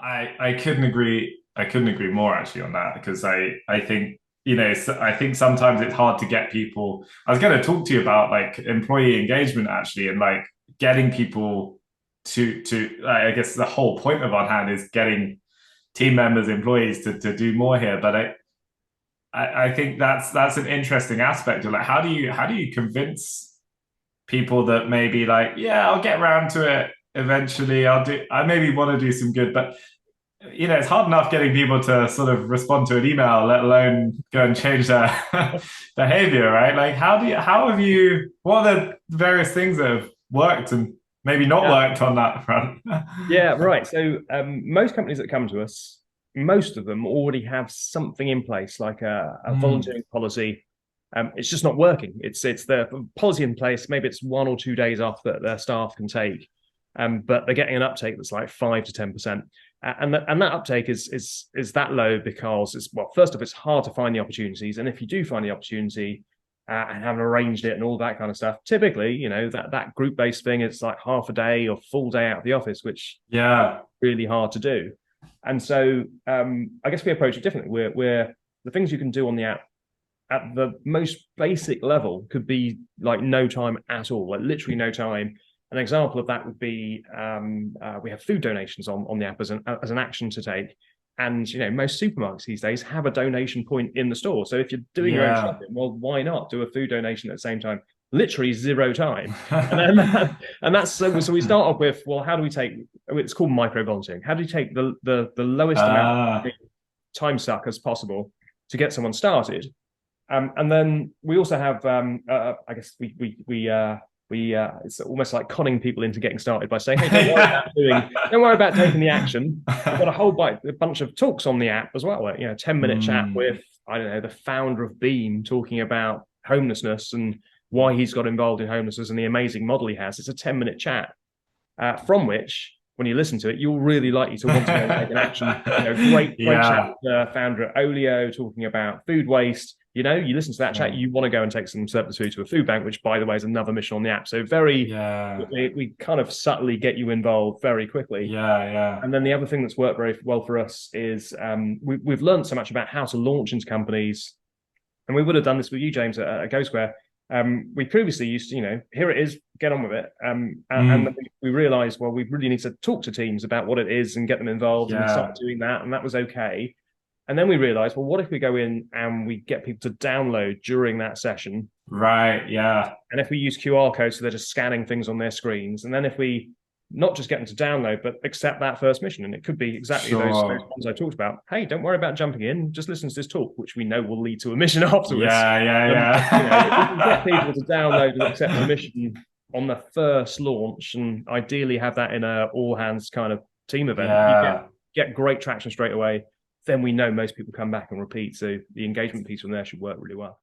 I couldn't agree. I couldn't agree more actually on that because I think I think sometimes it's hard to get people. I was going to talk to you about like employee engagement actually, and like getting people to I guess the whole point of OnHand is getting team members, employees to do more here. But I think that's an interesting aspect of like how do you convince people that maybe like, yeah, I'll get around to it eventually. I maybe want to do some good, but it's hard enough getting people to sort of respond to an email, let alone go and change their behavior, right? Like how have you, what are the various things that have worked and maybe not Yeah. worked on that front? Yeah, right. So most companies that come to us, most of them already have something in place, like a Mm, volunteering policy. It's just not working. It's the policy in place. Maybe it's 1 or 2 days off that their staff can take, but they're getting an uptake that's like 5 to 10%, and that uptake is that low because it's well, first off, it's hard to find the opportunities, and if you do find the opportunity, and haven't arranged it and all that kind of stuff. Typically, that group based thing is like half a day or full day out of the office, which yeah. really hard to do. And so I guess we approach it differently. We're the things you can do on the app at the most basic level could be like no time at all, like literally no time. An example of that would be we have food donations on the app as an action to take. And most supermarkets these days have a donation point in the store. So if you're doing your own Yeah. shopping, well, why not do a food donation at the same time? Literally zero time. And then and that's so we start off with, well, how do we take it's called micro volunteering. How do you take the lowest amount of Ah, time suck as possible to get someone started? And then we also have, I guess it's almost like conning people into getting started by saying, "Hey, yeah. don't worry about taking the action. We've got a bunch of talks on the app as well. Like, 10-minute chat Mm, with I don't know the founder of Beam talking about homelessness and why he's got involved in homelessness and the amazing model he has. It's a 10-minute chat from which, when you listen to it, you're really likely to want to go and take an action. Great chat yeah. with the founder at Olio talking about food waste. You listen to that chat, you want to go and take some surplus food to a food bank, which, by the way, is another mission on the app. So Yeah. we kind of subtly get you involved very quickly. Yeah. Yeah. And then the other thing that's worked very well for us is we've learned so much about how to launch into companies, and we would have done this with you, James, at Go Square. We previously used to, here it is, get on with it. And Mm, then we realized, well, we really need to talk to teams about what it is and get them involved. And we started yeah. doing that, and that was okay. And then we realized, well, what if we go in and we get people to download during that session? Right. Yeah. And if we use QR codes, so they're just scanning things on their screens. And then if we not just get them to download, but accept that first mission. And it could be exactly those Sure. ones I talked about. Hey, don't worry about jumping in. Just listen to this talk, which we know will lead to a mission afterwards. Yeah. If we can get Yeah. people to download and accept a mission on the first launch, and ideally have that in a all hands kind of team event, you Yeah. get great traction straight away. Then we know most people come back and repeat. So the engagement piece from there should work really well.